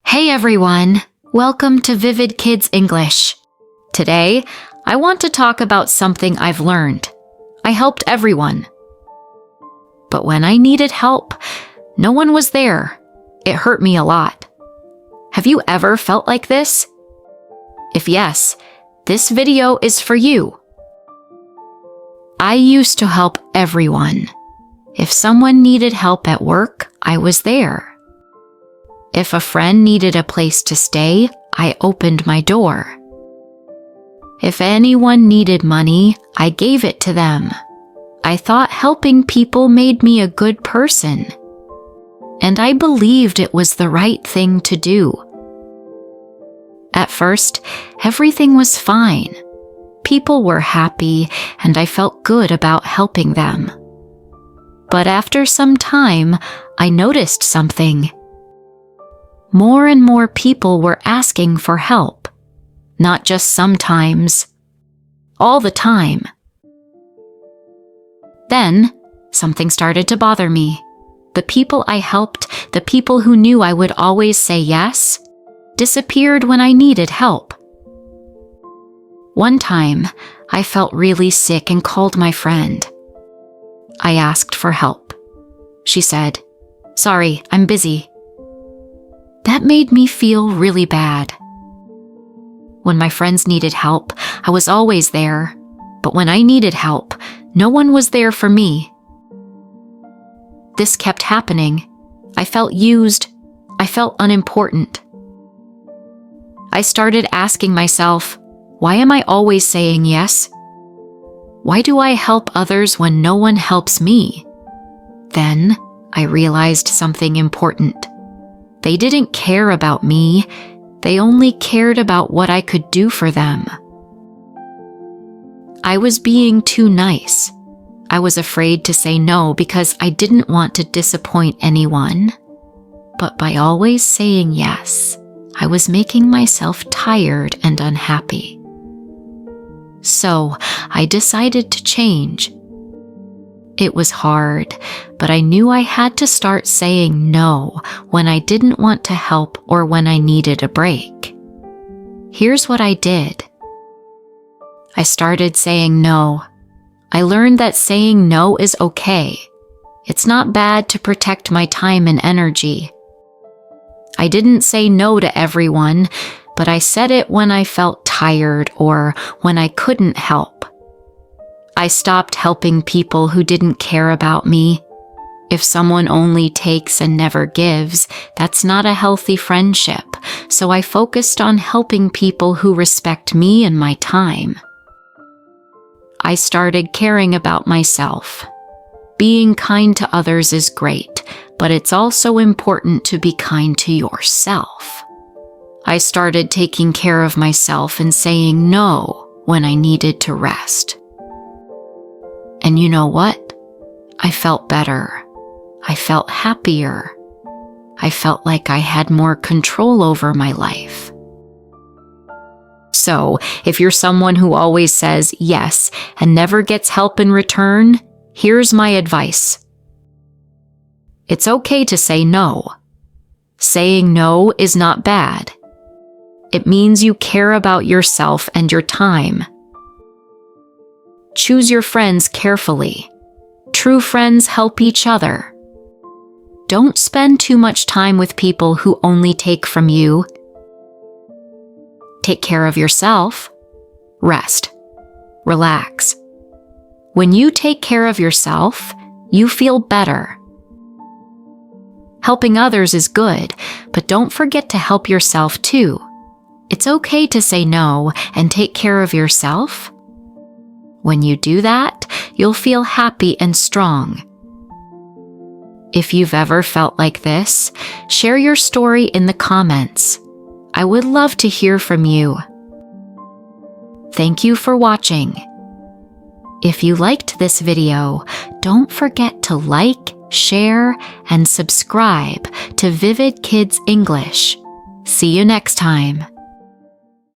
Hey everyone, welcome to Vivid Kids English. Today, I want to talk about something I've learned. I helped everyone. But when I needed help, no one was there. It hurt me a lot. Have you ever felt like this? If yes, this video is for you. I used to help everyone. If someone needed help at work, I was there. If a friend needed a place to stay, I opened my door. If anyone needed money, I gave it to them. I thought helping people made me a good person. And I believed it was the right thing to do. At first, everything was fine. People were happy, and I felt good about helping them. But after some time, I noticed something. More and more people were asking for help. Not just sometimes. All the time. Then, something started to bother me. The people I helped, the people who knew I would always say yes, disappeared when I needed help. One time, I felt really sick and called my friend. I asked for help. She said, "Sorry, I'm busy." That made me feel really bad. When my friends needed help, I was always there. But when I needed help, no one was there for me. This kept happening. I felt used. I felt unimportant. I started asking myself, why am I always saying yes? Why do I help others when no one helps me? Then I realized something important. They didn't care about me. They only cared about what I could do for them. I was being too nice. I was afraid to say no because I didn't want to disappoint anyone. But by always saying yes, I was making myself tired and unhappy. So I decided to change. It was hard, but I knew I had to start saying no when I didn't want to help or when I needed a break. Here's what I did. I started saying no. I learned that saying no is okay. It's not bad to protect my time and energy. I didn't say no to everyone, but I said it when I felt tired or when I couldn't help. I stopped helping people who didn't care about me. If someone only takes and never gives, that's not a healthy friendship, so I focused on helping people who respect me and my time. I started caring about myself. Being kind to others is great, but it's also important to be kind to yourself. I started taking care of myself and saying no when I needed to rest. And you know what? I felt better. I felt happier. I felt like I had more control over my life. So, if you're someone who always says yes and never gets help in return, here's my advice. It's okay to say no. Saying no is not bad. It means you care about yourself and your time. Choose your friends carefully. True friends help each other. Don't spend too much time with people who only take from you. Take care of yourself. Rest. Relax. When you take care of yourself, you feel better. Helping others is good, but don't forget to help yourself too. It's okay to say no and take care of yourself. When you do that, you'll feel happy and strong. If you've ever felt like this, share your story in the comments. I would love to hear from you. Thank you for watching. If you liked this video, don't forget to like, share, and subscribe to Vivid Kids English. See you next time.